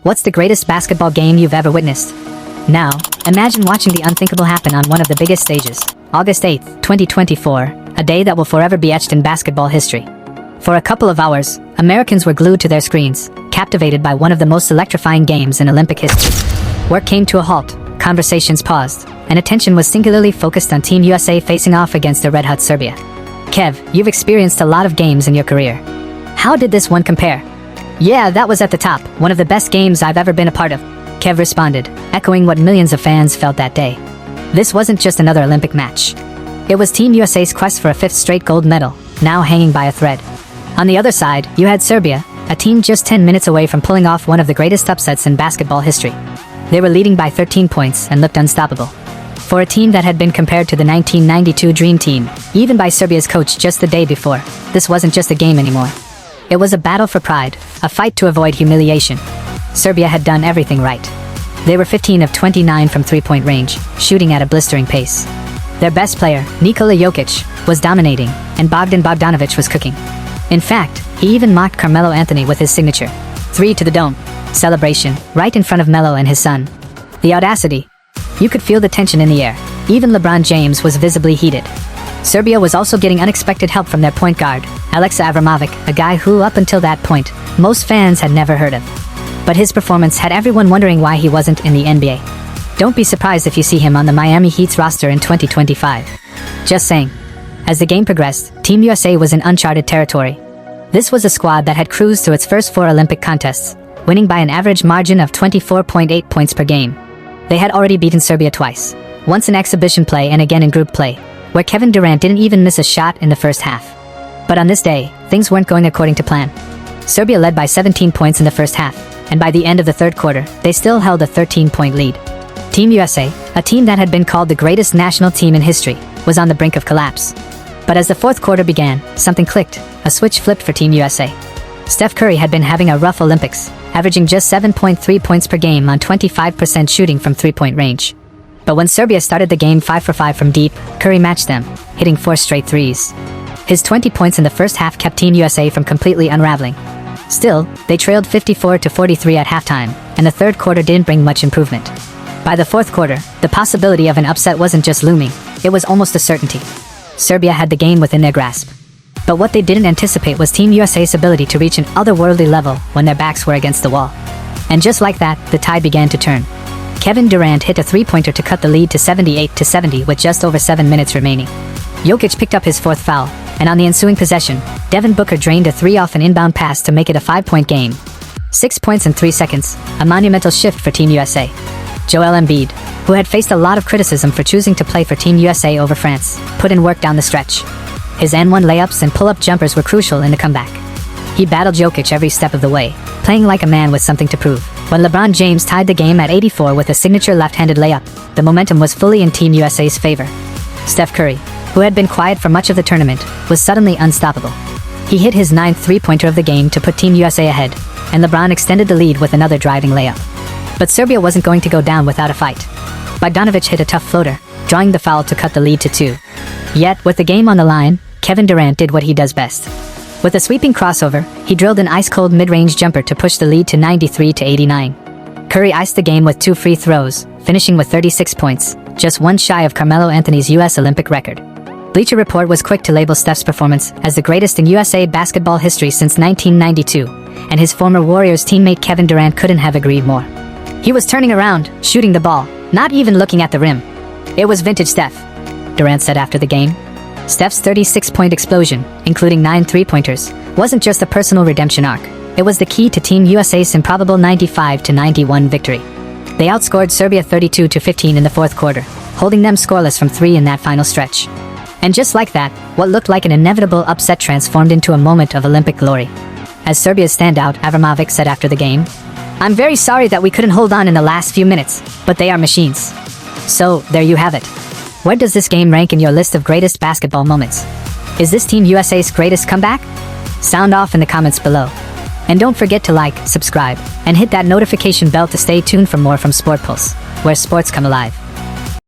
What's the greatest basketball game you've ever witnessed? Now, imagine watching the unthinkable happen on one of the biggest stages. August 8, 2024, a day that will forever be etched in basketball history. For a couple of hours, Americans were glued to their screens, captivated by one of the most electrifying games in Olympic history. Work came to a halt, conversations paused, and attention was singularly focused on Team USA facing off against the red-hot Serbia. Kev, you've experienced a lot of games in your career. How did this one compare? Yeah, that was at the top, one of the best games I've ever been a part of, Kev responded, echoing what millions of fans felt that day. This wasn't just another Olympic match. It was Team USA's quest for a fifth straight gold medal, now hanging by a thread. On the other side, you had Serbia, a team just 10 minutes away from pulling off one of the greatest upsets in basketball history. They were leading by 13 points and looked unstoppable. For a team that had been compared to the 1992 Dream Team, even by Serbia's coach just the day before, this wasn't just a game anymore. It was a battle for pride, a fight to avoid humiliation. Serbia had done everything right. They were 15 of 29 from three-point range, shooting at a blistering pace. Their best player, Nikola Jokic, was dominating, and Bogdan Bogdanovic was cooking. In fact, he even mocked Carmelo Anthony with his signature 3 to the dome celebration right in front of Melo and his son. The audacity. You could feel the tension in the air. Even LeBron James was visibly heated. Serbia was also getting unexpected help from their point guard, Aleksa Abramovic, a guy who, up until that point, most fans had never heard of. But his performance had everyone wondering why he wasn't in the NBA. Don't be surprised if you see him on the Miami Heat's roster in 2025. Just saying. As the game progressed, Team USA was in uncharted territory. This was a squad that had cruised through its first 4 Olympic contests, winning by an average margin of 24.8 points per game. They had already beaten Serbia twice, once in exhibition play and again in group play, where Kevin Durant didn't even miss a shot in the first half. But on this day, things weren't going according to plan. Serbia led by 17 points in the first half, and by the end of the third quarter, they still held a 13-point lead. Team USA, a team that had been called the greatest national team in history, was on the brink of collapse. But as the fourth quarter began, something clicked, a switch flipped for Team USA. Steph Curry had been having a rough Olympics, averaging just 7.3 points per game on 25% shooting from three-point range. But when Serbia started the game 5 for 5 from deep, Curry matched them, hitting 4 straight threes. His 20 points in the first half kept Team USA from completely unraveling. Still, they trailed 54-43 at halftime, and the third quarter didn't bring much improvement. By the fourth quarter, the possibility of an upset wasn't just looming, it was almost a certainty. Serbia had the game within their grasp. But what they didn't anticipate was Team USA's ability to reach an otherworldly level when their backs were against the wall. And just like that, the tide began to turn. Kevin Durant hit a three-pointer to cut the lead to 78-70 with just over 7 minutes remaining. Jokic picked up his 4th foul, and on the ensuing possession, Devin Booker drained a 3 off an inbound pass to make it a 5-point game. 6 points in 3 seconds, a monumental shift for Team USA. Joel Embiid, who had faced a lot of criticism for choosing to play for Team USA over France, put in work down the stretch. His N1 layups and pull-up jumpers were crucial in the comeback. He battled Jokic every step of the way, playing like a man with something to prove. When LeBron James tied the game at 84 with a signature left-handed layup, the momentum was fully in Team USA's favor. Steph Curry, who had been quiet for much of the tournament, was suddenly unstoppable. He hit his 9th three-pointer of the game to put Team USA ahead, and LeBron extended the lead with another driving layup. But Serbia wasn't going to go down without a fight. Bogdanovic hit a tough floater, drawing the foul to cut the lead to 2. Yet, with the game on the line, Kevin Durant did what he does best. With a sweeping crossover, he drilled an ice-cold mid-range jumper to push the lead to 93-89. Curry iced the game with 2 free throws, finishing with 36 points, just one shy of Carmelo Anthony's U.S. Olympic record. Bleacher Report was quick to label Steph's performance as the greatest in USA basketball history since 1992, and his former Warriors teammate Kevin Durant couldn't have agreed more. He was turning around, shooting the ball, not even looking at the rim. It was vintage Steph, Durant said after the game. Steph's 36-point explosion, including 9 three-pointers, wasn't just a personal redemption arc. It was the key to Team USA's improbable 95-91 victory. They outscored Serbia 32-15 in the fourth quarter, holding them scoreless from 3 in that final stretch. And just like that, what looked like an inevitable upset transformed into a moment of Olympic glory. As Serbia's standout, Abramovic said after the game, "I'm very sorry that we couldn't hold on in the last few minutes, but they are machines." So, there you have it. Where does this game rank in your list of greatest basketball moments? Is this Team USA's greatest comeback? Sound off in the comments below. And don't forget to like, subscribe, and hit that notification bell to stay tuned for more from Sport Pulse, where sports come alive.